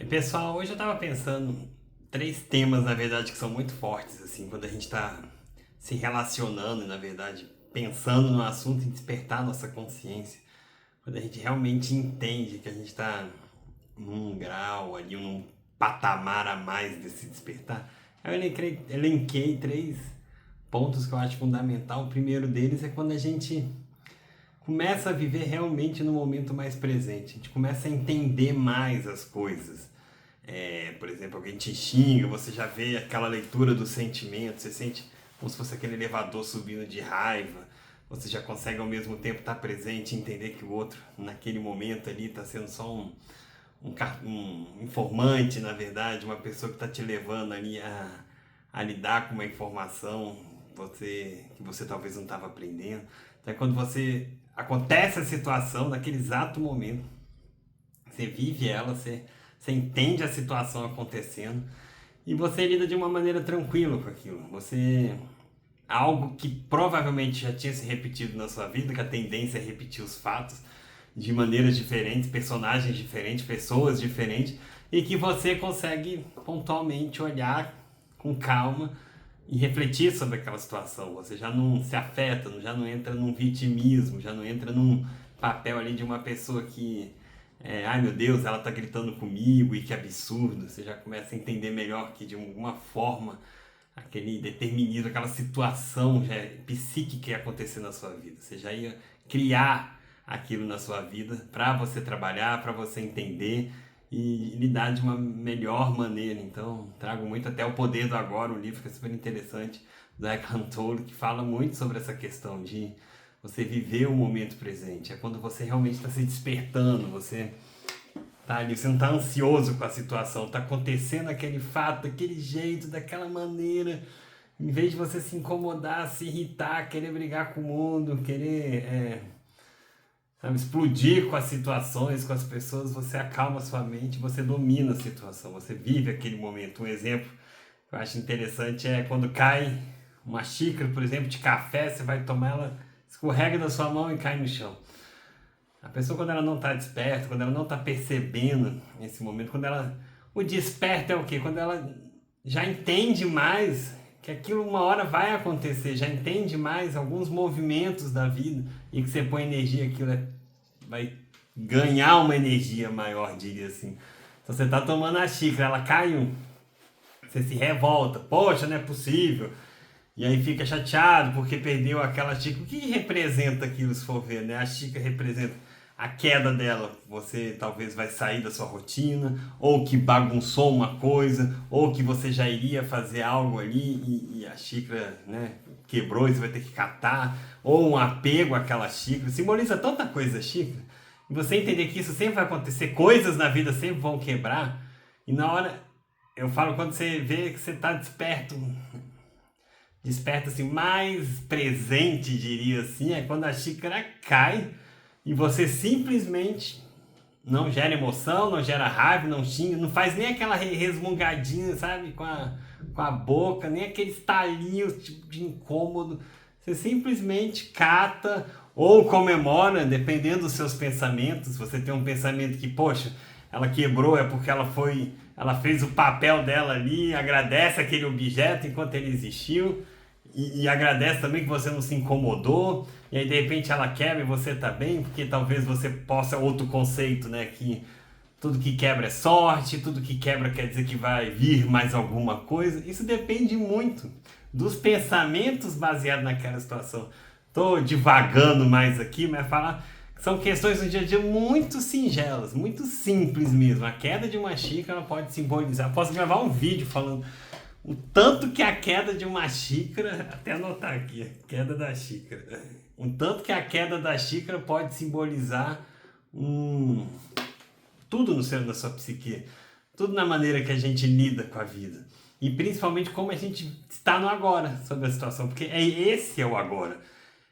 E pessoal, hoje eu tava pensando três temas, na verdade, que são muito fortes, assim, quando a gente tá se relacionando, na verdade, pensando no assunto e despertar nossa consciência, quando a gente realmente entende que a gente tá num grau ali, num patamar a mais desse despertar. Eu elenquei três pontos que eu acho fundamental. O primeiro deles é quando a gente começa a viver realmente no momento mais presente. A gente começa a entender mais as coisas. Por exemplo, alguém te xinga, você já vê aquela leitura do sentimento, você sente como se fosse aquele elevador subindo de raiva, você já consegue ao mesmo tempo estar presente e entender que o outro, naquele momento ali, está sendo só um informante, na verdade, uma pessoa que está te levando ali a lidar com uma informação que você talvez não estava aprendendo. Então, quando você acontece a situação, naquele exato momento, você vive ela, você entende a situação acontecendo e você lida de uma maneira tranquila com aquilo. Algo que provavelmente já tinha se repetido na sua vida, que a tendência é repetir os fatos de maneiras diferentes, personagens diferentes, pessoas diferentes, e que você consegue pontualmente olhar com calma e refletir sobre aquela situação. Você já não se afeta, já não entra num vitimismo, já não entra num papel ali de uma pessoa que ai meu Deus, ela tá gritando comigo e que absurdo. Você já começa a entender melhor que de alguma forma aquele determinismo, aquela situação já psíquica que ia acontecer na sua vida. Você já ia criar aquilo na sua vida para você trabalhar, para você entender e lidar de uma melhor maneira. Então, trago muito até O Poder do Agora, um livro que é super interessante, do Eckhart Tolle, que fala muito sobre essa questão de você viver o momento presente. É quando você realmente está se despertando, você tá ali, você não tá ansioso com a situação, tá acontecendo aquele fato, daquele jeito, daquela maneira. Em vez de você se incomodar, se irritar, querer brigar com o mundo, querer sabe, explodir com as situações, com as pessoas, você acalma a sua mente, você domina a situação, você vive aquele momento. Um exemplo que eu acho interessante é quando cai uma xícara, por exemplo, de café, você vai tomar, ela escorrega da sua mão e cai no chão. A pessoa, quando ela não está desperta, quando ela não está percebendo esse momento, o desperto é o quê? Quando ela já entende mais que aquilo uma hora vai acontecer, já entende mais alguns movimentos da vida e que você põe energia, vai ganhar uma energia maior, diria assim. Então você está tomando a xícara, ela caiu, você se revolta, poxa, não é possível. E aí fica chateado porque perdeu aquela xícara. O que representa aquilo, se for ver, né? A xícara representa a queda dela. Você talvez vai sair da sua rotina, ou que bagunçou uma coisa, ou que você já iria fazer algo ali e a xícara, né, quebrou e você vai ter que catar, ou um apego àquela xícara. Simboliza tanta coisa a xícara. E você entender que isso sempre vai acontecer, coisas na vida sempre vão quebrar. E na hora, eu falo, quando você vê que você está desperta assim, mais presente, diria assim, é quando a xícara cai e você simplesmente não gera emoção, não gera raiva, não xinga, não faz nem aquela resmungadinha, sabe, com a boca, nem aquele estalinho tipo de incômodo. Você simplesmente cata ou comemora, dependendo dos seus pensamentos. Você tem um pensamento que, poxa, ela quebrou, é porque ela fez o papel dela ali, agradece aquele objeto enquanto ele existiu e agradece também que você não se incomodou, e aí de repente ela quebra e você tá bem, porque talvez você possa outro conceito, né, que tudo que quebra é sorte, tudo que quebra quer dizer que vai vir mais alguma coisa. Isso depende muito dos pensamentos baseados naquela situação. Tô divagando mais aqui, mas falar que são questões do dia a dia muito singelas, muito simples mesmo. A queda de uma xícara pode simbolizar. Posso gravar um vídeo falando o tanto que a queda de uma xícara, até anotar aqui, queda da xícara. O tanto que a queda da xícara pode simbolizar tudo na sua psique, tudo na maneira que a gente lida com a vida. E principalmente como a gente está no agora sobre a situação, porque esse é o agora.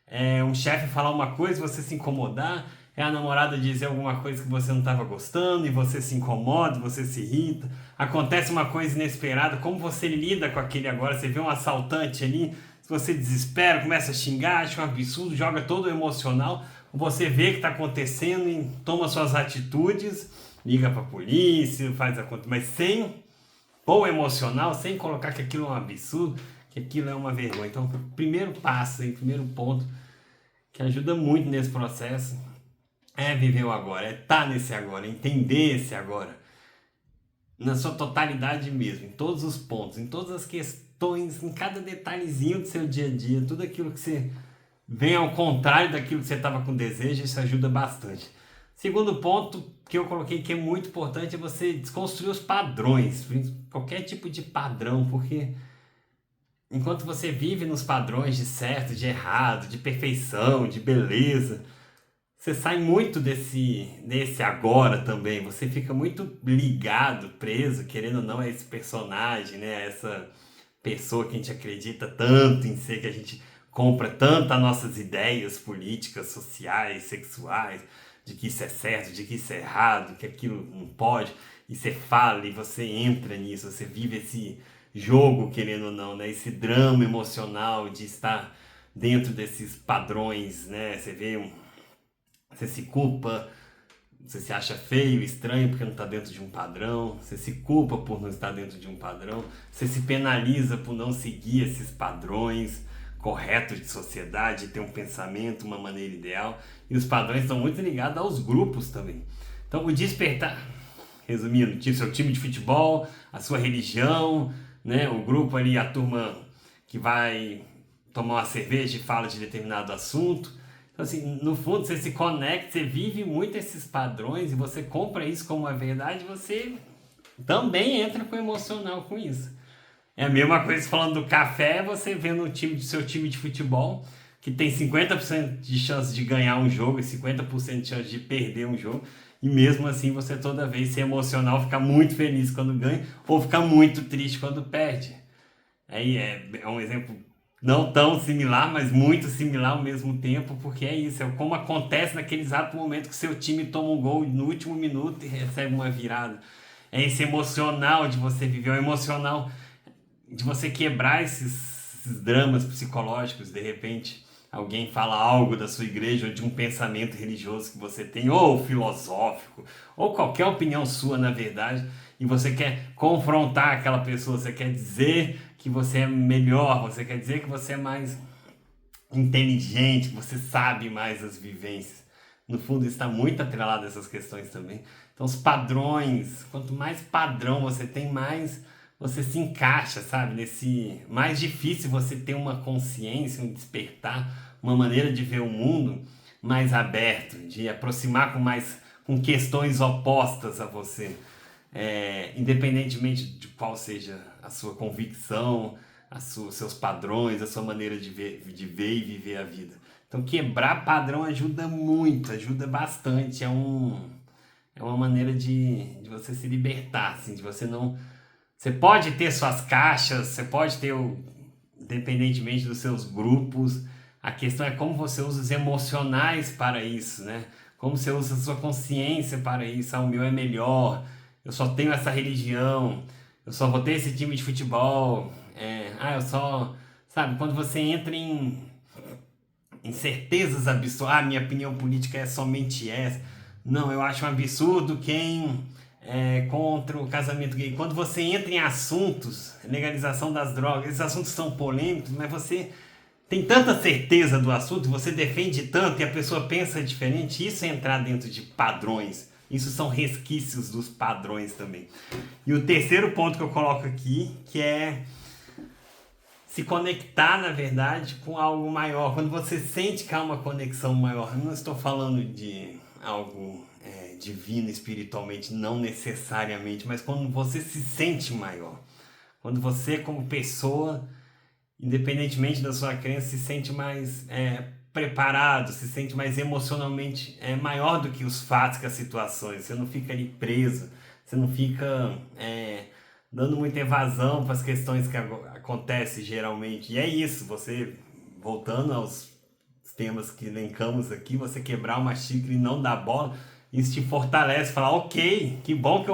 É um chefe falar uma coisa e você se incomodar, é a namorada dizer alguma coisa que você não estava gostando e você se incomoda, você se irrita, acontece uma coisa inesperada, como você lida com aquele agora, você vê um assaltante ali, se você desespera, começa a xingar, acha um absurdo, joga todo o emocional, você vê o que está acontecendo e toma suas atitudes, liga pra polícia, faz a conta, mas sem pôr o emocional, sem colocar que aquilo é um absurdo, que aquilo é uma vergonha. Então, o primeiro passo, o primeiro ponto que ajuda muito nesse processo é viver o agora, é estar nesse agora, é entender esse agora, na sua totalidade mesmo, em todos os pontos, em todas as questões, em cada detalhezinho do seu dia a dia, tudo aquilo que você vem ao contrário daquilo que você estava com desejo, isso ajuda bastante. Segundo ponto que eu coloquei que é muito importante é você desconstruir os padrões, qualquer tipo de padrão, porque enquanto você vive nos padrões de certo, de errado, de perfeição, de beleza, você sai muito desse agora também. Você fica muito ligado, preso, querendo ou não, a esse personagem, né? A essa pessoa que a gente acredita tanto em ser, que a gente compra tanto as nossas ideias políticas, sociais, sexuais, de que isso é certo, de que isso é errado, que aquilo não pode. E você fala e você entra nisso, você vive esse jogo, querendo ou não, né? Esse drama emocional de estar dentro desses padrões, né? Você se culpa, você se acha feio, estranho porque não está dentro de um padrão, você se culpa por não estar dentro de um padrão, você se penaliza por não seguir esses padrões corretos de sociedade, ter um pensamento, uma maneira ideal, e os padrões estão muito ligados aos grupos também. Então, o despertar, resumindo, seu time de futebol, a sua religião, né, o grupo ali, a turma que vai tomar uma cerveja e fala de determinado assunto. Então, assim, no fundo, você se conecta, você vive muito esses padrões e você compra isso como uma verdade, você também entra com o emocional com isso. É a mesma coisa falando do café, você vendo seu time de futebol, que tem 50% de chance de ganhar um jogo e 50% de chance de perder um jogo, e mesmo assim você toda vez ser emocional, ficar muito feliz quando ganha, ou ficar muito triste quando perde. Aí é um exemplo não tão similar, mas muito similar ao mesmo tempo, porque é isso, é como acontece naquele exato momento que seu time toma um gol no último minuto e recebe uma virada. É esse emocional de você viver, o emocional de você quebrar esses dramas psicológicos. De repente alguém fala algo da sua igreja ou de um pensamento religioso que você tem, ou filosófico, ou qualquer opinião sua na verdade, e você quer confrontar aquela pessoa, você quer dizer que você é melhor, você quer dizer que você é mais inteligente, que você sabe mais as vivências. No fundo, está muito atrelado a essas questões também. Então, os padrões, quanto mais padrão você tem, mais você se encaixa, sabe? Mais difícil você ter uma consciência, um despertar, uma maneira de ver o mundo mais aberto, de aproximar com questões opostas a você. Independentemente de qual seja a sua convicção, seus padrões, a sua maneira de ver e viver a vida. Então, quebrar padrão ajuda muito, ajuda bastante. É uma maneira de você se libertar, assim, de você não... Você pode ter suas caixas, você pode ter, independentemente dos seus grupos, a questão é como você usa os emocionais para isso, né? Como você usa a sua consciência para isso. O meu é melhor, eu só tenho essa religião, eu só vou ter esse time de futebol, eu só... Sabe, quando você entra em certezas absurdas, minha opinião política é somente essa. Não, eu acho um absurdo quem é contra o casamento gay. Quando você entra em assuntos, legalização das drogas, esses assuntos são polêmicos, mas você tem tanta certeza do assunto, você defende tanto e a pessoa pensa diferente, isso é entrar dentro de padrões. Isso são resquícios dos padrões também. E o terceiro ponto que eu coloco aqui, que é se conectar, na verdade, com algo maior. Quando você sente que há uma conexão maior, eu não estou falando de algo divino espiritualmente, não necessariamente, mas quando você se sente maior. Quando você, como pessoa, independentemente da sua crença, se sente mais preparado, se sente mais emocionalmente maior do que os fatos, que as situações. Você não fica ali preso, você não fica dando muita evasão para as questões que acontecem geralmente. E é isso, você, voltando aos temas que elencamos aqui, você quebrar uma xícara e não dar bola, isso te fortalece, falar, ok, que bom que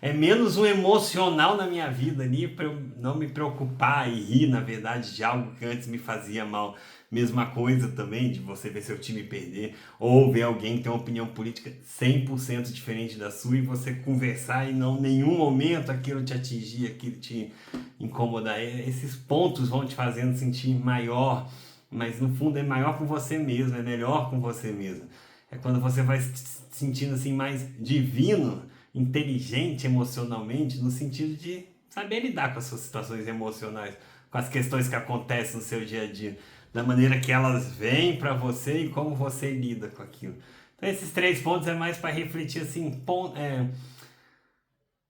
é menos um emocional na minha vida ali, para eu não me preocupar e rir, na verdade, de algo que antes me fazia mal. mesma coisa também, de você ver seu time perder, ou ver alguém que tem uma opinião política 100% diferente da sua e você conversar e não em nenhum momento aquilo te atingir, aquilo te incomodar. Esses pontos vão te fazendo sentir maior, mas no fundo é maior com você mesmo, é melhor com você mesmo. É quando você vai se sentindo assim mais divino, inteligente emocionalmente, no sentido de saber lidar com as suas situações emocionais, com as questões que acontecem no seu dia a dia, da maneira que elas vêm para você e como você lida com aquilo. Então esses 3 pontos é mais para refletir assim, quando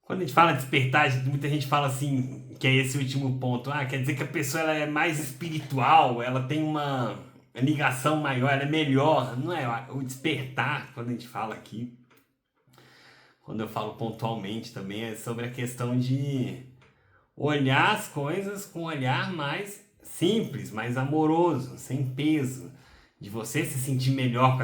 a gente fala despertar, muita gente fala assim, que é esse último ponto. Ah, quer dizer que a pessoa ela é mais espiritual, ela tem uma ligação maior, ela é melhor. Não é o despertar, quando a gente fala aqui, quando eu falo pontualmente também, é sobre a questão de olhar as coisas com um olhar mais simples, mais amoroso, sem peso, de você se sentir melhor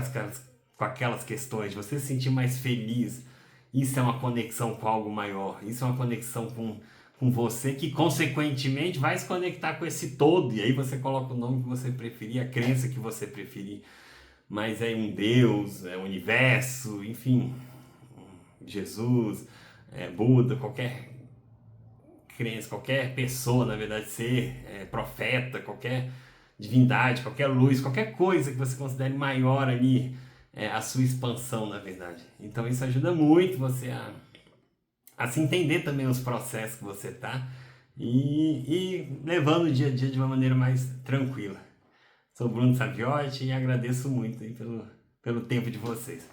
com aquelas questões, de você se sentir mais feliz. Isso é uma conexão com algo maior, isso é uma conexão com você, que consequentemente vai se conectar com esse todo, e aí você coloca o nome que você preferir, a crença que você preferir, mas é um Deus, é um universo, enfim, Jesus, Buda, qualquer crença, qualquer pessoa, na verdade, ser profeta, qualquer divindade, qualquer luz, qualquer coisa que você considere maior ali, a sua expansão, na verdade. Então isso ajuda muito você a se entender também os processos que você está e levando o dia a dia de uma maneira mais tranquila. Sou Bruno Saviotti e agradeço muito aí pelo tempo de vocês.